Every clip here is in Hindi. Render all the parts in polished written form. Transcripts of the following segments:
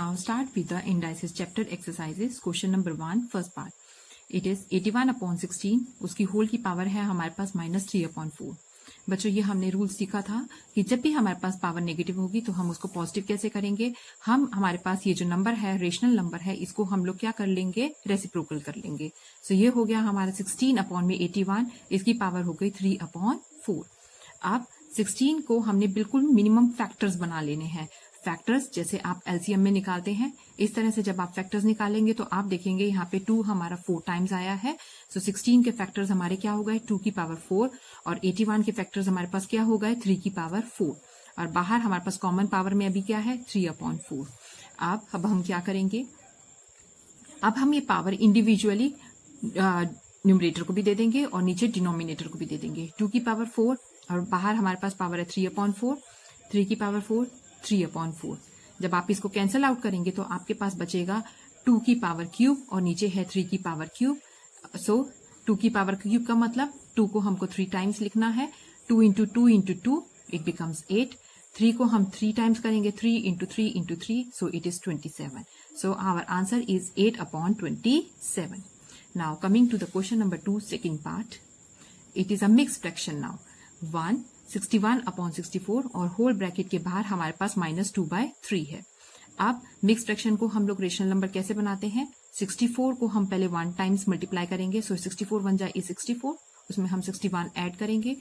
Now start with the indices chapter exercises. Question number 1, first part. It is 81/16. उसकी होल की पावर है हमारे पास -3/4. बच्चों ये हमने रूल सीखा था कि जब भी हमारे पास पावर नेगेटिव होगी तो हम उसको पॉजिटिव कैसे करेंगे. हमारे पास ये जो नंबर है रेशनल नंबर है, इसको हम लोग क्या कर लेंगे, रेसिप्रोकल कर लेंगे. सो ये हो गया हमारा 16/81. इसकी पावर हो गई 3/4. अब 16 को हमने बिल्कुल मिनिमम फैक्टर्स बना लेने हैं. फैक्टर्स जैसे आप एलसीएम में निकालते हैं, इस तरह से जब आप फैक्टर्स निकालेंगे तो आप देखेंगे यहाँ पे 2 हमारा 4 टाइम्स आया है. सो 16 के फैक्टर्स हमारे क्या हो गए, 2 की पावर 4. और 81 के फैक्टर्स हमारे पास क्या हो गए, 3 की पावर 4. और बाहर हमारे पास कॉमन पावर में अभी क्या है, 3/4. अब हम क्या करेंगे, अब हम ये पावर इंडिविजुअली न्यूमरेटर को भी दे देंगे और नीचे डिनोमिनेटर को भी दे देंगे. 2 की पावर 4 और बाहर हमारे पास पावर है 3/4. 3 की पावर 4, 3/4. जब आप इसको कैंसल आउट करेंगे तो आपके पास बचेगा 2 की पावर क्यूब और नीचे है 3 की पावर क्यूब. सो 2 की पावर क्यूब का मतलब 2 को हमको 3 टाइम्स लिखना है. 2 इंटू 2 इंटू 2 इट बिकम्स 8. 3 को हम 3 टाइम्स करेंगे, 3 into 3 into 3, so it is 27. So our answer is 8/27. Now coming to the question number 2, second part. It is a mix fraction. Now 1 61/64 और होल ब्रैकेट के बाहर हमारे पास -2/3 है. अब मिक्स फ्रैक्शन को हम लोग रेशनल नंबर कैसे बनाते हैं, 64 को हम पहले 1 टाइम्स मल्टीप्लाई करेंगे. सो 64 1 जा 64, उसमें हम 61 ऐड करेंगे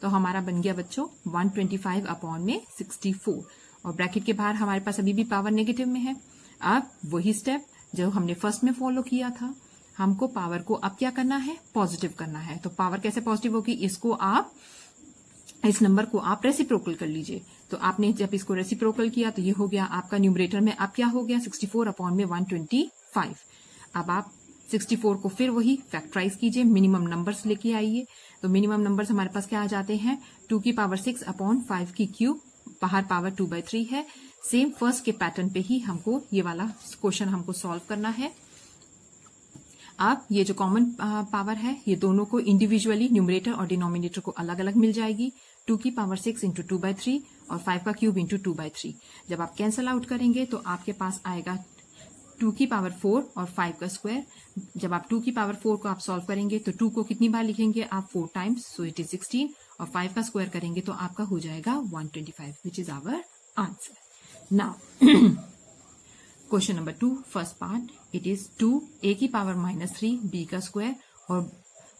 तो हमारा बन गया बच्चों 125/64. और ब्रैकेट के बाहर हमारे पास अभी भी पावर नेगेटिव में है. अब वही स्टेप जो हमने फर्स्ट में फॉलो किया था, हमको पावर को अब क्या करना है, पॉजिटिव करना है. तो पावर कैसे पॉजिटिव होगी, इसको आप इस नंबर को आप रेसिप्रोकल कर लीजिए. तो आपने जब इसको रेसिप्रोकल किया तो ये हो गया आपका न्यूमरेटर में अब क्या हो गया, 64/125. अब आप 64 को फिर वही फैक्टराइज कीजिए, मिनिमम नंबर्स लेके आइए. तो मिनिमम नंबर्स हमारे पास क्या आ जाते हैं, 2 की पावर 6/5 की क्यूब, बाहर पावर 2/3 है. सेम फर्स्ट के पैटर्न पे ही हमको ये वाला क्वेश्चन हमको सॉल्व करना है. अब ये जो कॉमन पावर है ये दोनों को इंडिविजुअली न्यूमरेटर और डिनोमिनेटर को अलग अलग मिल जाएगी. 2 की पावर 6 इंटू 2/3 और 5 का क्यूब इंटू 2/3. जब आप कैंसल आउट करेंगे तो आपके पास आएगा 2 की पावर 4 और 5 का स्क्वायर. जब आप 2 की पावर 4 को आप सॉल्व करेंगे तो 2 को कितनी बार लिखेंगे आप, 4 टाइम्स, सो इट इज 16. और 5 का स्क्वायर करेंगे तो आपका हो जाएगा 125, which is our answer. Now question number 2, first part. It is 2a की पावर -3 b का स्क्वायर और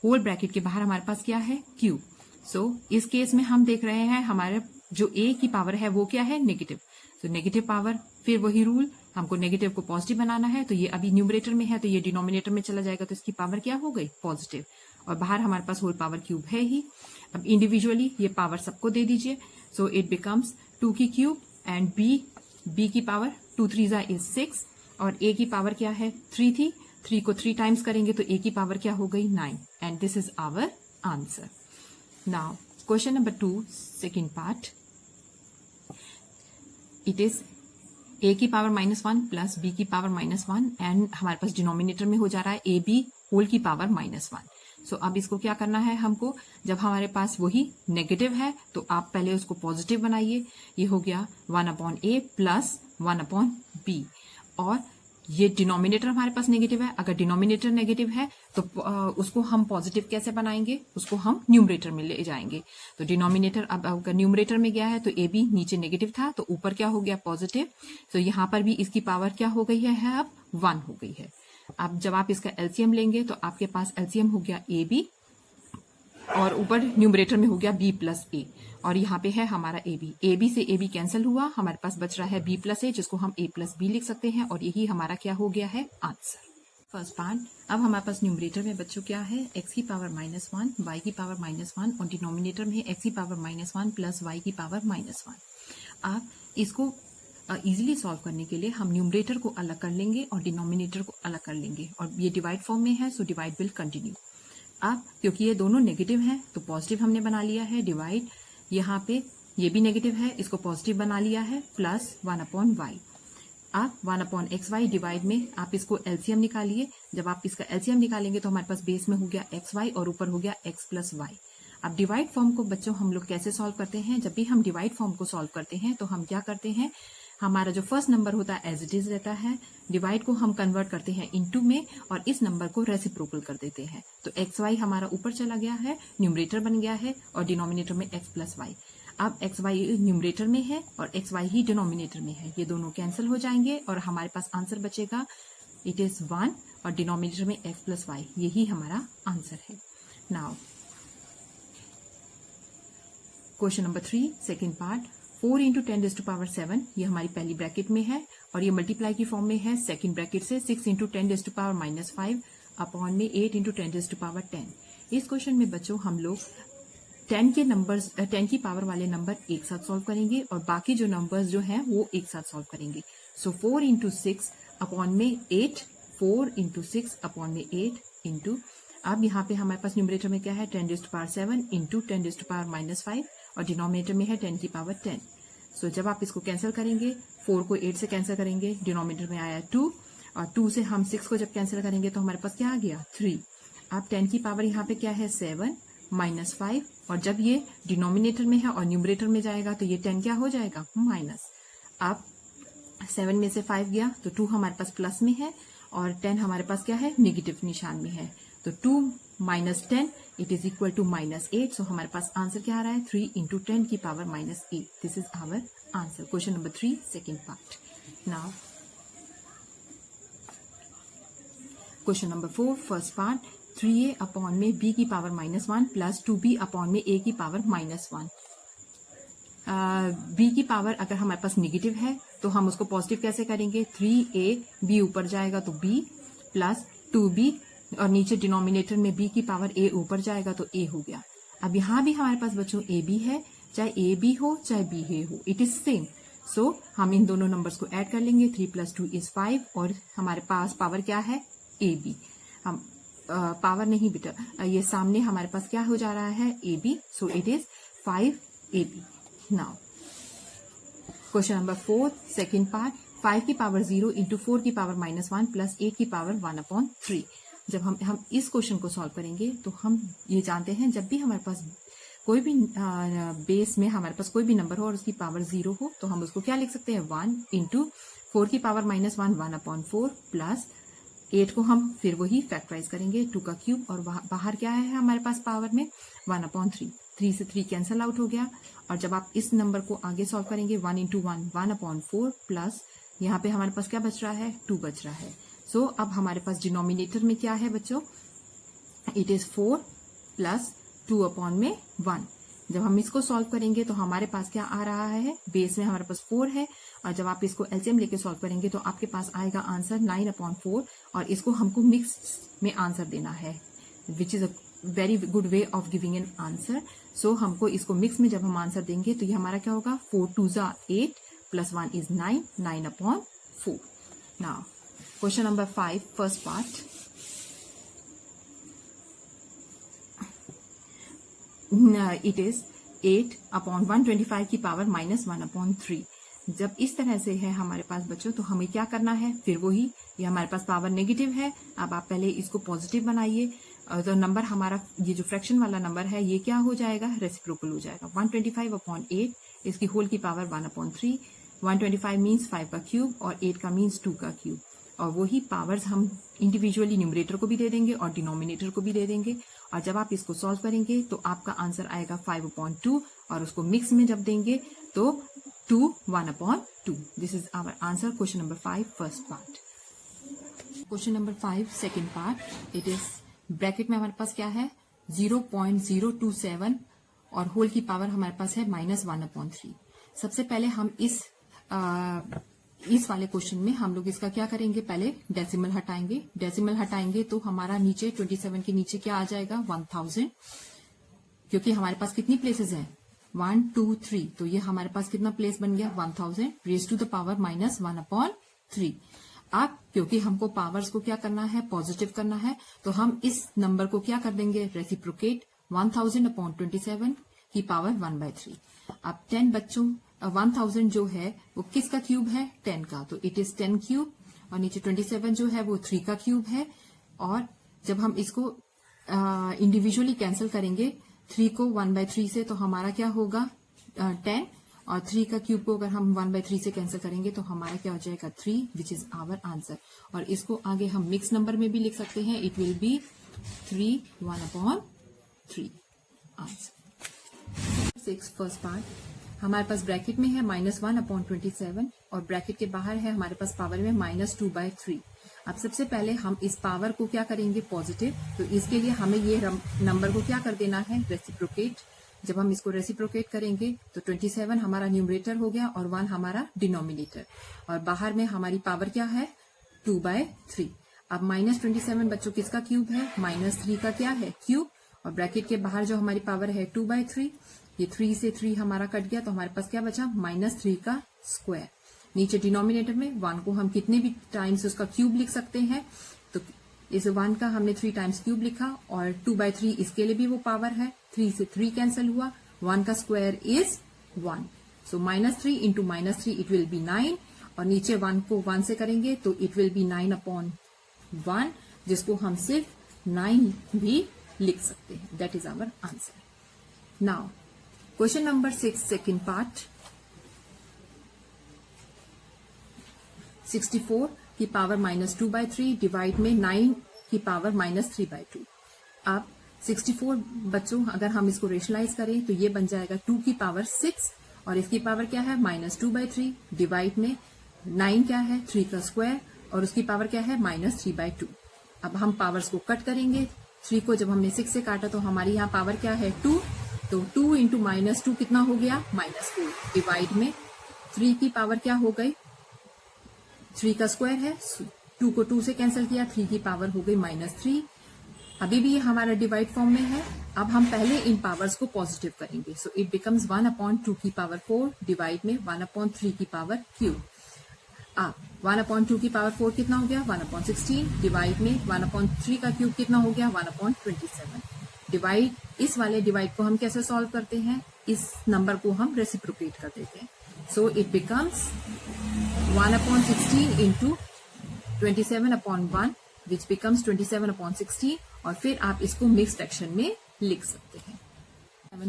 होल ब्रैकेट के बाहर हमारे पास क्या है, क्यूब. सो इस केस में हम देख रहे हैं हमारे जो a की पावर है वो क्या है, नेगेटिव. सो नेगेटिव पावर, फिर वही रूल, हमको नेगेटिव को पॉजिटिव बनाना है. तो ये अभी न्यूमरेटर में है तो ये डिनोमिनेटर में चला जाएगा, तो इसकी पावर क्या हो गई, पॉजिटिव. और बाहर हमारे पास होल पावर क्यूब है ही. अब इंडिविजुअली ये पावर सबको दे दीजिए. सो इट बिकम्स 2 की क्यूब एंड b की पावर 2 3 इज 6 और a की पावर क्या है, 3 थी. 3 को 3 टाइम्स करेंगे तो a की पावर क्या हो गई, 9. And this is our answer. Now question number 2, second part. It is a की पावर -1 प्लस b की पावर -1 एंड हमारे पास डिनोमिनेटर में हो जा रहा है ab होल की पावर -1. सो अब इसको क्या करना है हमको, जब हमारे पास वही नेगेटिव है तो आप पहले उसको पॉजिटिव बनाइए. ये हो गया 1/a प्लस 1/b. और ये डिनोमिनेटर हमारे पास नेगेटिव है. अगर डिनोमिनेटर नेगेटिव है तो उसको हम पॉजिटिव कैसे बनाएंगे, उसको हम न्यूमरेटर में ले जाएंगे. तो डिनोमिनेटर अब अगर न्यूमरेटर में गया है तो ab नीचे नेगेटिव था तो ऊपर क्या हो गया, पॉजिटिव. तो यहाँ पर भी इसकी पावर क्या हो गई है, अब 1 हो गई है. अब जब आप इसका एलसीएम लेंगे तो आपके पास एलसीएम हो गया ab और ऊपर न्यूमरेटर में हो गया b प्लस a और यहाँ पे है हमारा ab से ab कैंसिल हुआ, हमारे पास बच रहा है b प्लस a जिसको हम a प्लस b लिख सकते हैं. और यही हमारा क्या हो गया है, आंसर. First part. अब हमारे पास न्यूमरेटर में बच्चों क्या है, x की पावर -1 y की पावर -1 और डिनोमिनेटर में x की पावर -1 प्लस y की पावर -1. आप इसको इजीली सॉल्व करने के लिए हम न्यूमरेटर को अलग कर लेंगे और डिनोमिनेटर को अलग कर लेंगे. और ये डिवाइड फॉर्म में है, सो डिवाइड विल कंटिन्यू. अब क्योंकि ये दोनों नेगेटिव हैं तो पॉजिटिव हमने बना लिया है डिवाइड. यहाँ पे ये भी नेगेटिव है, इसको पॉजिटिव बना लिया है, प्लस 1/y. अब 1/xy डिवाइड में आप इसको एलसीएम निकालिए. जब आप इसका एलसीएम निकालेंगे तो हमारे पास बेस में हो गया xy और ऊपर हो गया x प्लस y. अब डिवाइड फॉर्म को बच्चों हम लोग कैसे सॉल्व करते हैं, जब भी हम डिवाइड फॉर्म को सॉल्व करते हैं तो हम क्या करते हैं, हमारा जो फर्स्ट नंबर होता है एज इट इज रहता है, डिवाइड को हम कन्वर्ट करते हैं इनटू में और इस नंबर को रेसिप्रोकल कर देते हैं। तो एक्स वाई हमारा ऊपर चला गया है, न्यूमरेटर बन गया है और डिनोमिनेटर में एक्स प्लस वाई। अब एक्स वाई न्यूमरेटर में है और एक्स वाई ही डिनोमिनेटर में है, ये दोनों कैंसिल हो जाएंगे और हमारे पास आंसर बचेगा इट इज 1 और डिनोमिनेटर में एक्स प्लस वाई, यही हमारा आंसर है। Now question number 3 second part, 4 into 10⁻7 ये हमारी पहली ब्रैकेट में है और ये मल्टीप्लाई की फॉर्म में है सेकेंड ब्रैकेट से 6 इंटू 10⁻⁻5 अपॉन में 8 इंटू 10⁻10। इस क्वेश्चन में बच्चों हम लोग 10 के नंबर्स 10 की पावर वाले नंबर एक साथ सॉल्व करेंगे और बाकी जो नंबर्स जो हैं वो एक साथ सॉल्व करेंगे। सो 4 इंटू 6 अपॉन में 8, 4 इंटू 6 अपॉन में 8 इंटू, अब यहाँ पे हमारे पास न्यूमरेटर में क्या है 10⁻7 इंटू 10⁻5 और डिनोमिनेटर में है 10 की पावर 10। सो जब आप इसको कैंसिल करेंगे, 4 को 8 से कैंसिल करेंगे, डिनोमिनेटर में आया 2 और 2 से हम 6 को जब कैंसिल करेंगे तो हमारे पास क्या आ गया 3। अब 10 की पावर यहाँ पे क्या है 7 माइनस 5 और जब ये डिनोमिनेटर में है और न्यूमरेटर में जाएगा तो ये 10 क्या हो जाएगा माइनस। अब 7 में से 5 गया तो 2 हमारे पास प्लस में है और 10 हमारे पास क्या है नेगेटिव निशान में है। तो 2 minus 10 it is equal to -8। So हमारे पास आंसर क्या आ रहा है 3 इंटू 10 की power -8। This is our answer. Question number 3 second part. Now question number 4 first part, 3a upon में b की पावर -1 प्लस 2b अपॉन में a की पावर -1। b की पावर अगर हमारे पास निगेटिव है तो हम उसको पॉजिटिव कैसे करेंगे, 3a b ऊपर जाएगा तो b प्लस 2b और नीचे डिनोमिनेटर में b की पावर a ऊपर जाएगा तो a हो गया। अब यहाँ भी हमारे पास बच्चों a b है, चाहे a b हो चाहे b a हो, इट इज सेम। सो हम इन दोनों नंबर्स को ऐड कर लेंगे, 3 + 2 = 5 और हमारे पास पावर क्या है a b। हम पावर नहीं बेटा, ये सामने हमारे पास क्या हो जा रहा है a b, so it is 5ab। Now question number 4 second part, 5 की पावर 0 इंटू 4 की पावर -1 प्लस 8 की पावर 1/3। जब हम इस क्वेश्चन को सॉल्व करेंगे तो हम ये जानते हैं जब भी हमारे पास कोई भी बेस में हमारे पास कोई भी नंबर हो और उसकी पावर 0 हो तो हम उसको क्या लिख सकते हैं 1 इंटू 4 की पावर -1 1/4 प्लस 8 को हम फिर वही फैक्टराइज करेंगे 2 का क्यूब और बाहर क्या है हमारे पास पावर में 1/3। 3 से 3 कैंसल आउट हो गया और जब आप इस नंबर को आगे सॉल्व करेंगे 1 इंटू 1 1/4 प्लस यहाँ पे हमारे पास क्या बच रहा है 2 बच रहा है। सो अब हमारे पास डिनोमिनेटर में क्या है बच्चों, इट इज 4 प्लस 2/1। जब हम इसको सॉल्व करेंगे तो हमारे पास क्या आ रहा है, बेस में हमारे पास 4 है और जब आप इसको एलसीएम लेके सॉल्व करेंगे तो आपके पास आएगा आंसर 9/4 और इसको हमको मिक्स में आंसर देना है, which is a very good way of giving an answer. So हमको इसको मिक्स में जब हम आंसर देंगे तो ये हमारा क्या होगा 4 2 8 plus 1 is 9, 9/4। Now question number 5 first part, it is 8/125 की पावर -1/3। जब इस तरह से है हमारे पास बच्चों तो हमें क्या करना है, फिर वही, ये हमारे पास पावर नेगेटिव है, अब आप पहले इसको पॉजिटिव बनाइए तो नंबर हमारा ये जो फ्रैक्शन वाला नंबर है ये क्या हो जाएगा रेसिप्रोकल हो जाएगा। 125/8 इसकी होल की पावर 1/3, 125 मीन्स 5 का क्यूब और 8 का मीन्स 2 का क्यूब और वही पावर्स हम इंडिविजुअली न्यूमरेटर को भी दे देंगे और डिनोमिनेटर को भी दे देंगे और जब आप इसको सॉल्व करेंगे तो आपका आंसर आएगा 5/2 और उसको मिक्स में जब देंगे तो 2 1/2। This is our answer. Question number 5 first part. Question number 5 second part, it is bracket में हमारे पास क्या है 0.027 और होल की पावर हमारे पास है -1/3। सबसे पहले हम इस वाले क्वेश्चन में हम लोग इसका क्या करेंगे, पहले डेसिमल हटाएंगे। डेसिमल हटाएंगे तो हमारा नीचे 27 के नीचे क्या आ जाएगा 1000, क्योंकि हमारे पास कितनी प्लेसेस हैं 1 2 3, तो ये हमारे पास कितना प्लेस बन गया 1000 रेज़ टू द पावर -1/3। अब क्योंकि हमको पावर्स को क्या करना है पॉजिटिव करना है तो हम इस नंबर को क्या कर देंगे रेसिप्रोकेट 1000/27 की पावर 1/3। अब 10 बच्चों 1000 जो है वो किसका क्यूब है 10 का, तो इट इज 10 क्यूब और नीचे 27 जो है वो 3 का क्यूब है और जब हम इसको इंडिविजुअली कैंसिल करेंगे 3 को 1/3 से तो हमारा क्या होगा 10 और 3 का क्यूब को अगर हम 1/3 से कैंसिल करेंगे तो हमारा क्या हो जाएगा 3, विच इज आवर आंसर। और इसको आगे हम मिक्स नंबर में भी लिख सकते हैं, it will be 3 1/3 answer. 6 first part, हमारे पास ब्रैकेट में है -1/27 और ब्रैकेट के बाहर है हमारे पास पावर में -2/3। अब सबसे पहले हम इस पावर को क्या करेंगे पॉजिटिव, तो इसके लिए हमें ये नंबर को क्या कर देना है रेसिप्रोकेट। जब हम इसको रेसिप्रोकेट करेंगे तो 27 हमारा न्यूमरेटर हो गया और 1 हमारा डिनोमिनेटर, और बाहर में हमारी पावर क्या है 2/3। अब -27 बच्चों किसका क्यूब है, -3 का क्या है क्यूब, और ब्रैकेट के बाहर जो हमारी पावर है 2/3, ये 3 से 3 हमारा कट गया तो हमारे पास क्या बचा -3 का स्क्वायर। नीचे डिनोमिनेटर में 1 को हम कितने भी टाइम्स उसका क्यूब लिख सकते हैं, तो इस 1 का हमने 3 टाइम्स क्यूब लिखा, और 2/3 इसके लिए भी वो पावर है, 3 से 3 कैंसिल हुआ, 1 का square is 1, so -3 into -3 it will be 9, और नीचे 1 को 1 से करेंगे तो इट विल बी 9/1, जिसको हम सिर्फ 9 भी लिख सकते हैं। That is our answer. Now question number 6 second part, 64 की पावर -2/3 डिवाइड में 9 की पावर -3/2। अब 64 बच्चों अगर हम इसको रेशनलाइज करें तो ये बन जाएगा 2 की पावर 6, और इसकी पावर क्या है -2/3 डिवाइड में 9 क्या है 3 का स्क्वायर, और उसकी पावर क्या है -3/2। अब हम पावर्स को कट करेंगे, 3 को जब हमने 6 से काटा तो हमारी यहाँ पावर क्या है 2, तो 2 इंटू -2 कितना हो गया -4, डिवाइड में 3 की पावर क्या हो गई 3 का स्क्वायर है, 2 को 2 से कैंसिल किया, 3 की पावर हो गई -3। अभी भी ये हमारा डिवाइड फॉर्म में है। अब हम पहले इन पावर्स को पॉजिटिव करेंगे, सो इट बिकम्स 1/2 की पावर 4 डिवाइड में 1/3 की पावर क्यूब। अब 1/2 की पावर 4 कितना हो गया 1/16 डिवाइड में 1/3 का क्यूब कितना हो गया 1/27। डिवाइड, इस वाले डिवाइड को हम कैसे सॉल्व करते हैं, इस नंबर को हम रेसिप्रोकेट कर देते हैं, so it becomes 1/16 into 27/1 which becomes 27/16, और फिर आप इसको मिक्स फ्रैक्शन में लिख सकते हैं।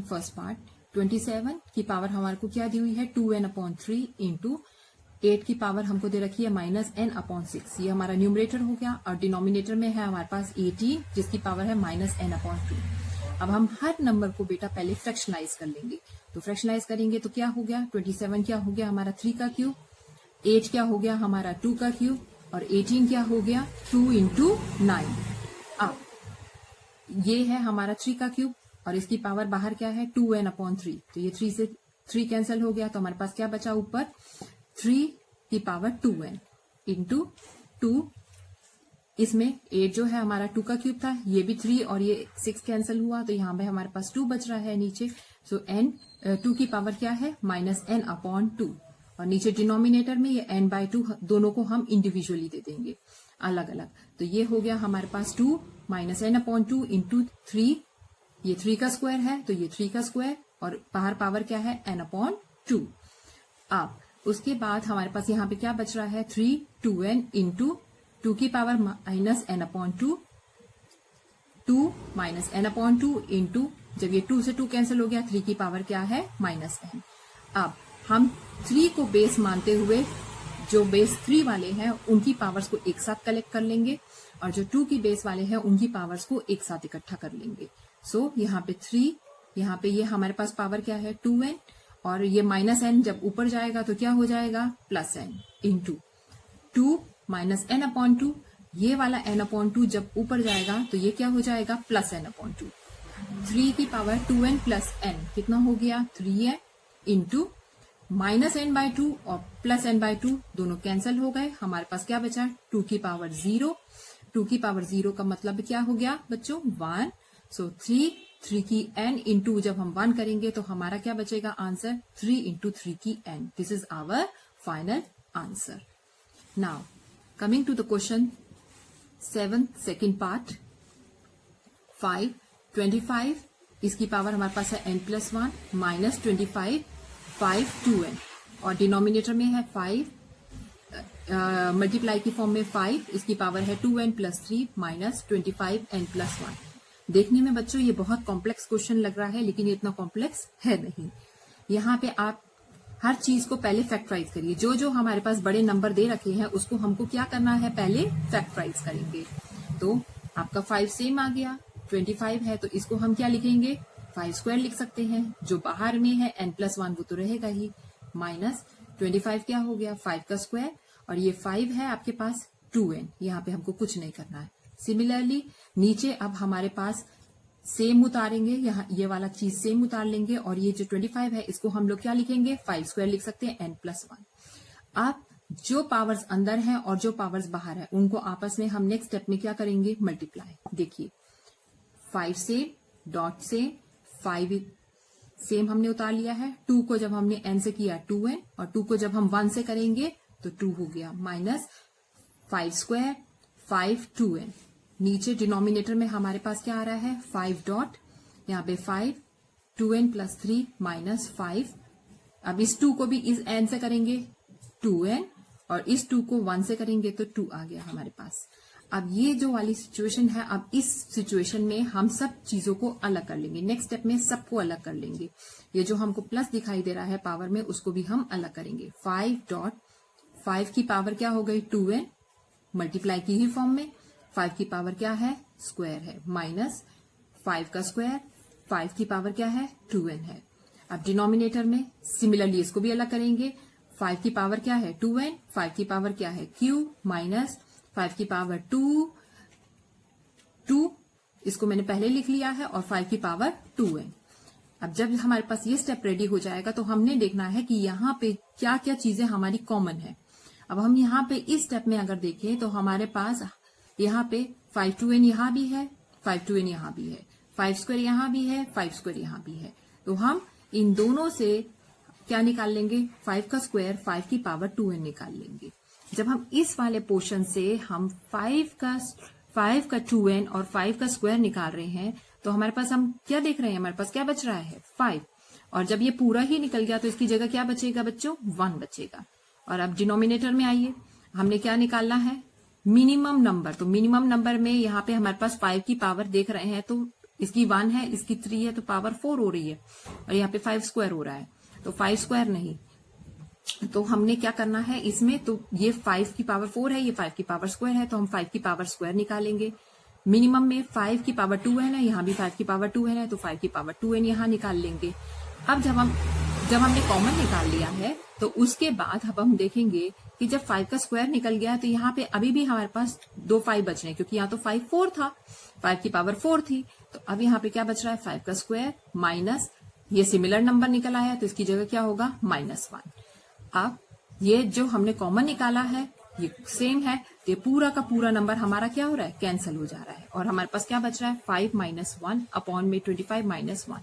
फर्स्ट पार्ट, 27 की पावर हमारे को क्या दी हुई है 2n/3 इंटू 8 की पावर हमको दे रखी है -n/6। ये हमारा न्यूमरेटर हो गया, और डिनोमिनेटर में है हमारे पास 18 जिसकी पावर है -n/2। अब हम हर नंबर को बेटा पहले फ्रैक्शनलाइज कर लेंगे, तो फ्रैक्शनलाइज करेंगे तो क्या हो गया 27 क्या हो गया हमारा 3 का क्यूब, 8 क्या हो गया हमारा 2 का क्यूब, और 18 क्या हो गया 2 इंटू 9। अब ये है हमारा 3 का क्यूब, और इसकी पावर बाहर क्या है 2n/3, तो ये 3 से 3 कैंसिल हो गया, तो हमारे पास क्या बचा ऊपर 3 की पावर 2n इंटू 2, इसमें 8 जो है हमारा 2 का क्यूब था, ये भी 3 और ये 6 कैंसिल हुआ, तो यहाँ पे हमारे पास 2 बच रहा है नीचे, सो n 2 की पावर क्या है -n/2, और नीचे डिनोमिनेटर में ये n/2 दोनों को हम इंडिविजुअली दे देंगे अलग अलग, तो ये हो गया हमारे पास 2 -n/2 इंटू 3, ये 3 का स्क्वायर है तो ये 3 का स्क्वायर, और बाहर पावर क्या है n/2। अब उसके बाद हमारे पास यहाँ पे क्या बच रहा है 3 2n इंटू 2 की पावर -n/2, 2 -n/2 इंटू, जब ये 2 से 2 कैंसिल हो गया 3 की पावर क्या है -n। अब हम 3 को बेस मानते हुए जो बेस 3 वाले हैं उनकी पावर्स को एक साथ कलेक्ट कर लेंगे, और जो 2 की बेस वाले हैं उनकी पावर्स को एक साथ इकट्ठा कर लेंगे। सो यहाँ पे 3, यहाँ पे ये हमारे पास पावर क्या है 2n, और ये -n जब ऊपर जाएगा तो क्या हो जाएगा +n इंटू 2 -n/2, ये वाला n/2 जब ऊपर जाएगा तो ये क्या हो जाएगा +n/2। 3 की पावर 2n प्लस n कितना हो गया 3n इंटू -n/2 और +n/2 दोनों कैंसिल हो गए, हमारे पास क्या बचा 2 की पावर 0। 2 की पावर 0 का मतलब क्या हो गया बच्चों 1, सो 3 की n इंटू जब हम 1 करेंगे तो हमारा क्या बचेगा आंसर 3 इंटू 3 की n। This is our final answer. Now coming to the question 7 second part, 5 इसकी पावर हमारे पास है n+1 -25 5 2n, और डिनोमिनेटर में है 5 मल्टीप्लाई की फॉर्म में 5, इसकी पावर है 2n + 3 -25n+1। देखने में बच्चों ये बहुत कॉम्प्लेक्स क्वेश्चन लग रहा है, लेकिन ये इतना कॉम्प्लेक्स है नहीं। यहाँ पे आप हर चीज को पहले फैक्टराइज करिए। जो जो हमारे पास बड़े नंबर दे रखे हैं उसको हमको क्या करना है, पहले फैक्टराइज करेंगे। तो आपका 5 सेम आ गया, 25 है तो इसको हम क्या लिखेंगे, 5 स्क्वायर लिख सकते हैं। जो बाहर में है n+1 वो तो रहेगा ही, माइनस 25 क्या हो गया 5 का स्क्वायर, और ये 5 है आपके पास 2n, यहाँ पे हमको कुछ नहीं करना है। सिमिलरली नीचे अब हमारे पास सेम उतारेंगे, यहाँ ये वाला चीज सेम उतार लेंगे, और ये जो 25 है इसको हम लोग क्या लिखेंगे, 5 स्क्वायर लिख सकते हैं n+1। अब जो पावर्स अंदर हैं और जो पावर्स बाहर है उनको आपस में हम नेक्स्ट स्टेप में क्या करेंगे, मल्टीप्लाई। देखिए 5 से डॉट से 5 सेम हमने उतार लिया है, 2 को जब हमने n से किया 2n, और 2 को जब हम 1 से करेंगे तो 2 हो गया, माइनस 5 स्क्वायर 5 2n। नीचे डिनोमिनेटर में हमारे पास क्या आ रहा है, 5 डॉट, यहाँ पे 5 2n + 3 माइनस 5। अब इस 2 को भी इस n से करेंगे 2n, और इस 2 को 1 से करेंगे तो 2 आ गया हमारे पास। अब ये जो वाली सिचुएशन है, अब इस सिचुएशन में हम सब चीजों को अलग कर लेंगे, नेक्स्ट स्टेप में सबको अलग कर लेंगे। ये जो हमको प्लस दिखाई दे रहा है पावर में, उसको भी हम अलग करेंगे। 5 डॉट 5 की पावर क्या हो गई 2n, मल्टीप्लाई की ही फॉर्म में, 5 की पावर क्या है, स्क्वायर है, माइनस 5 का स्क्वायर, 5 की पावर क्या है 2n है। अब डिनोमिनेटर में सिमिलरली इसको भी अलग करेंगे। 5 की पावर क्या है 2n, 5 की पावर क्या है q, माइनस 5 की पावर 2, इसको मैंने पहले लिख लिया है, और 5 की पावर 2n। अब जब हमारे पास ये स्टेप रेडी हो जाएगा तो हमने देखना है कि यहाँ पे क्या क्या चीजें हमारी कॉमन है। अब हम यहाँ पे इस स्टेप में अगर देखें तो हमारे पास यहाँ पे 5 2n यहाँ भी है, 5 2n यहाँ भी है, 5 स्क्वायर यहाँ भी है, 5 स्क्वायर यहाँ भी है। तो हम इन दोनों से क्या निकाल लेंगे, 5 का स्क्वायर 5 की पावर 2n निकाल लेंगे। जब हम इस वाले पोर्शन से हम 5 का 2n और 5 का स्क्वायर निकाल रहे हैं तो हमारे पास हम क्या देख रहे हैं, हमारे पास क्या बच रहा है 5, और जब ये पूरा ही निकल गया तो इसकी जगह क्या बचेगा बच्चों, 1 बचेगा। और अब डिनोमिनेटर में आइए, हमने क्या निकालना है, मिनिमम नंबर। तो मिनिमम नंबर में यहाँ पे हमारे पास 5 की पावर देख रहे हैं तो इसकी 1 है, इसकी 3 है, तो पावर 4 हो रही है, और यहाँ पे 5 स्क्वायर हो रहा है, तो 5 स्क्वायर नहीं। तो हमने क्या करना है इसमें, तो ये 5 की पावर 4 है, ये 5 की पावर स्क्वायर है, तो हम 5 की पावर स्क्वायर निकालेंगे। मिनिमम में 5 की पावर 2 है ना, यहाँ भी 5 की पावर 2 है ना, तो 5 की पावर 2n यहाँ निकाल लेंगे। अब जब हमने कॉमन निकाल लिया है तो उसके बाद अब हम देखेंगे कि जब 5 का स्क्वायर निकल गया तो यहाँ पे अभी भी हमारे पास 2 5 बच रहे हैं, क्योंकि यहाँ तो 5 4 था, 5 की पावर 4 थी, तो अब यहाँ पे क्या बच रहा है 5 का स्क्वायर माइनस, ये सिमिलर नंबर निकल आया तो इसकी जगह क्या होगा -1। अब ये जो हमने कॉमन निकाला है ये सेम है, तो ये पूरा का पूरा नंबर हमारा क्या हो रहा है, कैंसिल हो जा रहा है, और हमारे पास क्या बच रहा है 5 - 1 अपॉन में 25 - 1।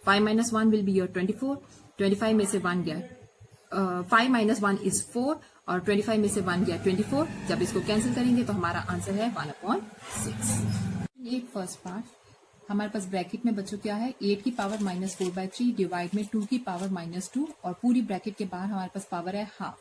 5 - 1 विल बी योर 24, 25 में से 1 गया 5 - 1 इज 4, और 25 में से 1 गया 24। जब इसको कैंसिल करेंगे तो हमारा आंसर है 1/6। ये फर्स्ट पार्ट हमारे पास ब्रैकेट में बच्चों क्या है, 8 की पावर -4/3 डिवाइड में 2 की पावर -2, और पूरी ब्रैकेट के बाहर हमारे पास पावर है हाफ।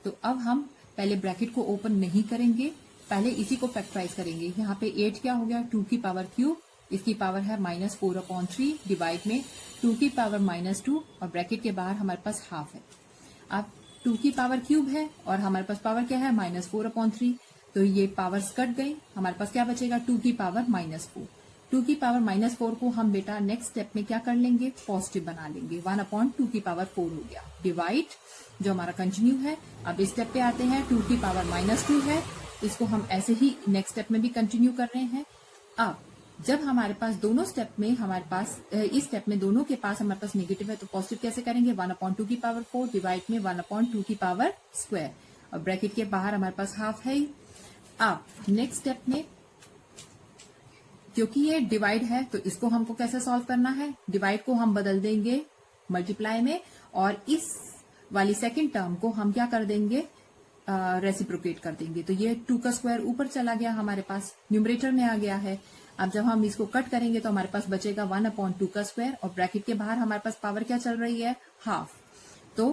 तो अब हम पहले ब्रैकेट को ओपन नहीं करेंगे, पहले इसी को फैक्टराइज करेंगे। यहाँ पे 8 क्या हो गया 2 की पावर क्यूब, इसकी पावर है -4/3 डिवाइड में 2 की पावर -2, और ब्रैकेट के बाहर हमारे पास हाफ है। अब 2 की पावर क्यूब है और हमारे पास पावर क्या है -4/3, तो ये पावर्स कट गई, हमारे पास क्या बचेगा 2 की पावर -4। 2 की पावर -4 को हम बेटा नेक्स्ट स्टेप में क्या कर लेंगे, पॉजिटिव बना लेंगे, 1/2 की पावर 4 हो गया, डिवाइड जो हमारा कंटिन्यू है। अब इस स्टेप पे आते हैं, 2 की पावर -2 है, इसको हम ऐसे ही नेक्स्ट स्टेप में भी कंटिन्यू कर रहे हैं। अब जब हमारे पास दोनों स्टेप में हमारे पास इस स्टेप में दोनों के पास हमारे पास नेगेटिव है, तो पॉजिटिव कैसे करेंगे, 1/2 की पावर 4 डिवाइड में 1/2 की पावर स्क्वायर, और ब्रैकेट के बाहर हमारे पास हाफ है ही। अब नेक्स्ट स्टेप में क्योंकि ये डिवाइड है तो इसको हमको कैसे सॉल्व करना है, डिवाइड को हम बदल देंगे मल्टीप्लाई में, और इस वाली सेकंड टर्म को हम क्या कर देंगे, रेसिप्रोकेट कर देंगे। तो ये 2 का स्क्वायर ऊपर चला गया, हमारे पास न्यूमरेटर में आ गया है। अब जब हम इसको कट करेंगे तो हमारे पास बचेगा 1/2 का स्क्वायर, और ब्रैकेट के बाहर हमारे पास पावर क्या चल रही है, हाफ। तो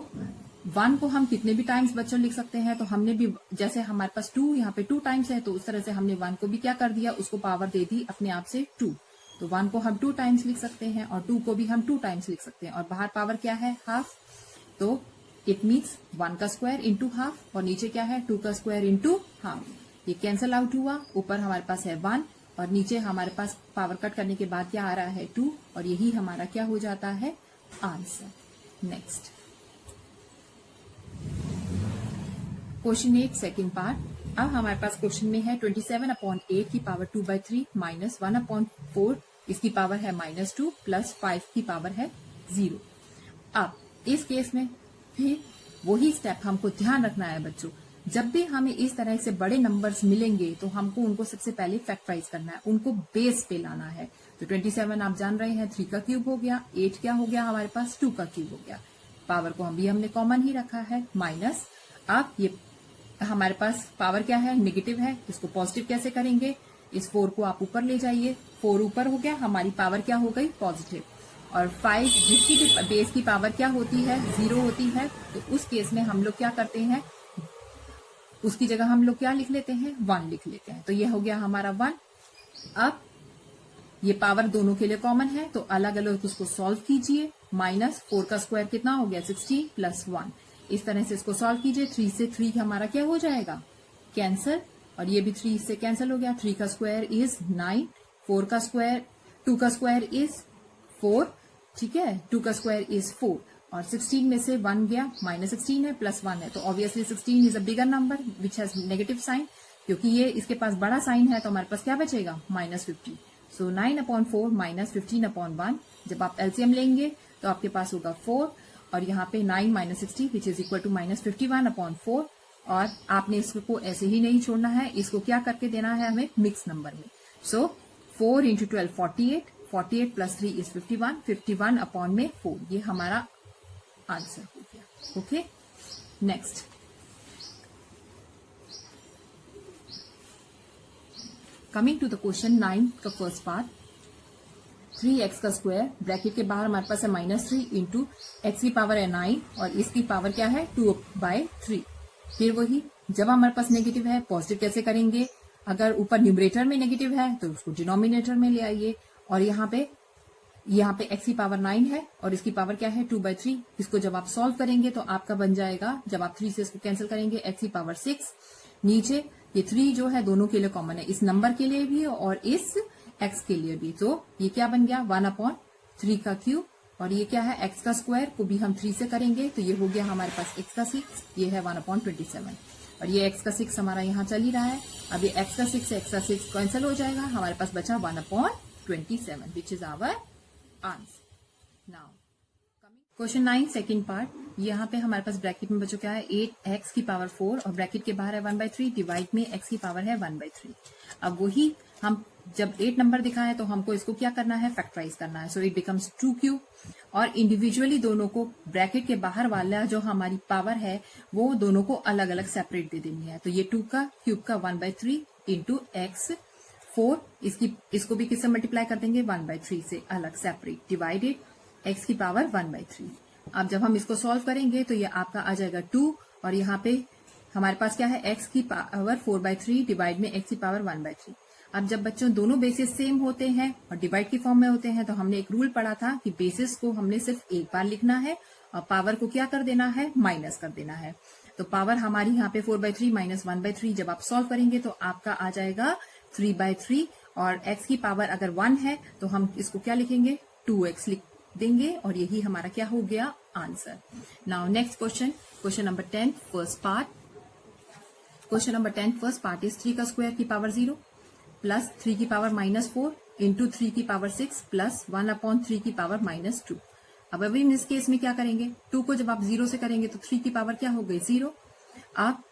1 को हम कितने भी टाइम्स बच्चों लिख सकते हैं, तो हमने भी जैसे हमारे पास 2 यहाँ पे 2 टाइम्स है, तो उस तरह से हमने 1 को भी क्या कर दिया, उसको पावर दे दी अपने आप से 2। तो 1 को हम 2 टाइम्स लिख सकते हैं और 2 को भी हम 2 टाइम्स लिख सकते हैं, और बाहर पावर क्या है, हाफ। तो इट मीन्स 1 का स्क्वायर इंटू हाफ और नीचे क्या है 2 का स्क्वायर इंटू हाफ। ये कैंसल आउट हुआ, ऊपर हमारे पास है 1 और नीचे हमारे पास पावर कट करने के बाद क्या आ रहा है 2 और यही हमारा क्या हो जाता है answer. Next question 8 second part. अब हमारे पास क्वेश्चन में है 27/8 की पावर 2/3 माइनस 1/4 इसकी पावर है -2 प्लस 5 की पावर है 0। अब इस केस में फिर वही स्टेप हमको ध्यान रखना है बच्चों, जब भी हमें इस तरह से बड़े नंबर्स मिलेंगे तो हमको उनको सबसे पहले फैक्टराइज करना है, उनको बेस पे लाना है। तो 27 आप जान रहे हैं 3 का क्यूब हो गया, 8 क्या हो गया हमारे पास 2 का क्यूब हो गया, पावर को हमने कॉमन ही रखा है माइनस। अब ये हमारे पास पावर क्या है नेगेटिव है, इसको पॉजिटिव कैसे करेंगे, इस 4 को आप ऊपर ले जाइए, 4 ऊपर हो गया, हमारी पावर क्या हो गई पॉजिटिव। और 5 जिसकी बेस की पावर क्या होती है 0 होती है, तो उस केस में हम लोग क्या करते हैं, उसकी जगह हम लोग क्या लिख लेते हैं 1 लिख लेते हैं। तो ये हो गया हमारा 1। अब ये पावर दोनों के लिए कॉमन है तो अलग अलग उसको सॉल्व कीजिए। -4 का स्क्वायर कितना हो गया 16 प्लस 1, इस तरह से इसको सॉल्व कीजिए। 3 से 3 हमारा क्या हो जाएगा कैंसल और ये भी 3 से कैंसिल हो गया। 3 का स्क्वायर इज 9, 4 का स्क्वायर 2 का स्क्वायर इज 4, ठीक है 2 का स्क्वायर इज 4 और 16 में से 1 गया, -16 है प्लस 1 है तो obviously 16 is a bigger number which has negative sign, क्योंकि ये इसके पास बड़ा साइन है तो हमारे पास क्या बचेगा -50। सो 9/4 माइनस 15/1, जब आप एलसीएम लेंगे तो आपके पास होगा 4 और यहाँ पे 9 - 60 विच इज इक्वल टू -51/4 और आपने इसको ऐसे ही नहीं छोड़ना है, इसको क्या करके देना है हमें मिक्स नंबर में। सो 4 × 12 48, 48 प्लस 3 इज 51, 51/4 ये हमारा आंसर हो गया। Okay next coming to the question 9 का फर्स्ट पार्ट। 3x का स्क्वायर ब्रैकेट के बाहर हमारे पास है -3 इंटू एक्स की पावर है 9 और इसकी पावर क्या है 2/3। फिर वही जब हमारे पास नेगेटिव है पॉजिटिव कैसे करेंगे, अगर ऊपर न्यूमरेटर में नेगेटिव है तो उसको डिनोमिनेटर में ले आइए और यहाँ पे x की पावर 9 है और इसकी पावर क्या है 2/3। इसको जब आप सॉल्व करेंगे तो आपका बन जाएगा, जब आप 3 से इसको कैंसिल करेंगे x की पावर 6, नीचे ये 3 जो है दोनों के लिए कॉमन है, इस नंबर के लिए भी और इस x के लिए भी। तो ये क्या बन गया 1/3 का क्यूब और ये क्या है x का स्क्वायर को भी हम 3 से करेंगे तो ये हो गया हमारे पास x का 6, ये है 1/27 और ये x का 6 हमारा यहाँ चल ही रहा है। अब ये x का 6 कैंसिल हो जाएगा, हमारे पास बचा 1/27 which is our answer. Now question 9 second part. यहाँ पे हमारे पास ब्रैकेट में बचो क्या है 8x की पावर 4 और ब्रैकेट के बाहर है 1/3, डिवाइड में x की पावर है 1/3। अब वही हम जब 8 नंबर दिखा है तो हमको इसको क्या करना है फैक्टराइज करना है। सो इट बिकम्स 2q और इंडिविजुअली दोनों को ब्रैकेट के बाहर वाला जो हमारी पावर है वो दोनों को अलग अलग सेपरेट दे देनी है। तो ये 2 का क्यूब का 1/3 इंटू एक्स 4, इसको भी किससे मल्टीप्लाई कर देंगे 1/3 से अलग सेपरेट, डिवाइडेड x की पावर 1/3। अब जब हम इसको सॉल्व करेंगे तो ये आपका आ जाएगा 2 और यहाँ पे हमारे पास क्या है x की पावर 4/3 डिवाइड में x की पावर 1/3। अब जब बच्चों दोनों बेसिस सेम होते हैं और डिवाइड की फॉर्म में होते हैं तो हमने एक रूल पढ़ा था कि बेसिस को हमने सिर्फ एक बार लिखना है और पावर को क्या कर देना है माइनस कर देना है। तो पावर हमारी यहाँ पे 4/3 माइनस 1/3 जब आप सॉल्व करेंगे तो आपका आ जाएगा 3/3 और x की पावर अगर 1 है तो हम इसको क्या लिखेंगे 2x लिख देंगे और यही हमारा क्या हो गया answer. Now next question number 10 first part. Question number 10 first part is 3 का स्क्वायर की पावर 0 प्लस 3 की पावर -4 इंटू 3 की पावर 6 प्लस 1/3 की पावर -2। अब अभी इस केस में क्या करेंगे 2 को जब आप 0 से करेंगे तो 3 की पावर क्या हो गई 0। अब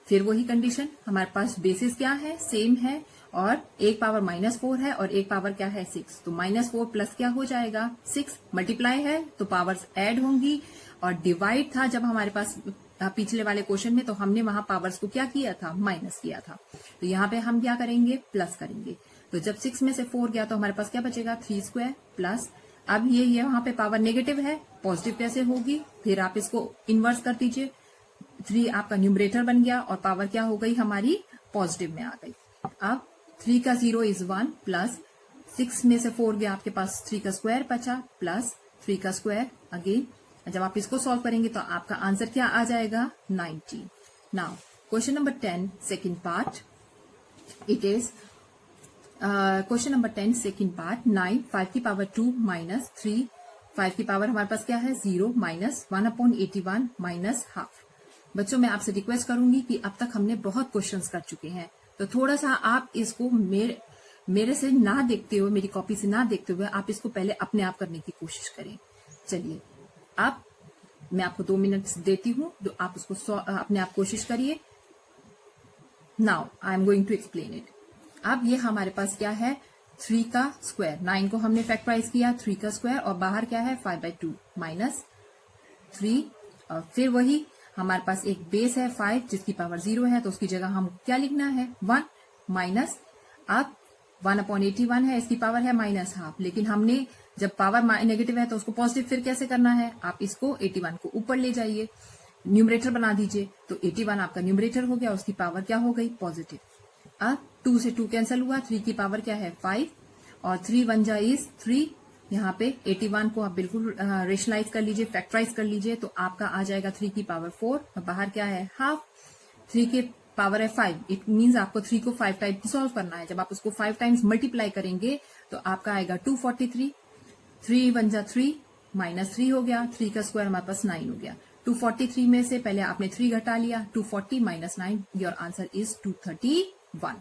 फिर वही कंडीशन हमारे पास बेसिस क्या है सेम है और एक पावर -4 है और एक पावर क्या है 6। तो -4 प्लस क्या हो जाएगा 6, मल्टीप्लाई है तो पावर्स ऐड होंगी और डिवाइड था जब हमारे पास पिछले वाले क्वेश्चन में तो हमने वहां पावर्स को क्या किया था माइनस किया था। तो यहाँ पे हम क्या करेंगे प्लस करेंगे। तो जब 6 में से 4 गया तो हमारे पास क्या बचेगा 3 स्क्वायर प्लस, अब ये वहां पे पावर नेगेटिव है पॉजिटिव कैसे होगी, फिर आप इसको इनवर्स कर दीजिए, 3 आपका न्यूमरेटर बन गया और पावर क्या हो गई हमारी पॉजिटिव में आ गई। अब 3 का 0 इज 1 प्लस 6 में से 4 गया आपके पास 3 का स्क्वायर बचा प्लस 3 का स्क्वायर अगेन जब आप इसको सॉल्व करेंगे तो आपका आंसर क्या आ जाएगा 90। Now question number 10 second part, it is question number 10 second part 9 5 की पावर 2 माइनस 3 5 की पावर हमारे पास क्या है 0 माइनस 1/81 माइनस हाफ। बच्चों मैं आपसे रिक्वेस्ट करूंगी कि अब तक हमने बहुत क्वेश्चंस कर चुके हैं, तो थोड़ा सा आप इसको मेरे से ना देखते हुए, मेरी कॉपी से ना देखते हुए आप इसको पहले अपने आप करने की कोशिश करें। चलिए अब मैं आपको 2 मिनट देती हूँ, तो आप उसको अपने आप कोशिश करिए। Now I am going to explain it. अब ये हमारे पास क्या है 3 का स्क्वायर, 9 को हमने फैक्टराइज किया 3 का स्क्वायर और बाहर क्या है 5/2 माइनस 3 और फिर वही हमारे पास एक बेस है 5 जिसकी पावर 0 है, तो उसकी जगह हम क्या लिखना है 1 माइनस, अब 1/81 है, इसकी पावर है माइनस हाफ, लेकिन हमने जब पावर नेगेटिव है तो उसको पॉजिटिव फिर कैसे करना है, आप इसको 81 को ऊपर ले जाइए, न्यूमरेटर बना दीजिए, तो 81 आपका न्यूमरेटर हो गया, उसकी पावर क्या हो गई पॉजिटिव। अब 2 से 2 कैंसिल हुआ, 3 की पावर क्या है 5 और 3 1 जा इज 3, यहाँ पे 81 को आप बिल्कुल रेशनलाइज कर लीजिए, फैक्टराइज कर लीजिए, तो आपका आ जाएगा 3 की पावर 4 और बाहर क्या है हाफ, 3 के पावर है 5, इट मींस आपको 3 को 5 टाइम्स सॉल्व करना है। जब आप उसको 5 टाइम्स मल्टीप्लाई करेंगे तो आपका आएगा 243, 3 1 जा 3 माइनस 3 हो गया, 3 का स्क्वायर हमारे पास 9 हो गया। 243 में से पहले आपने 3 घटा लिया, 240 माइनस 9, योर आंसर इज 231।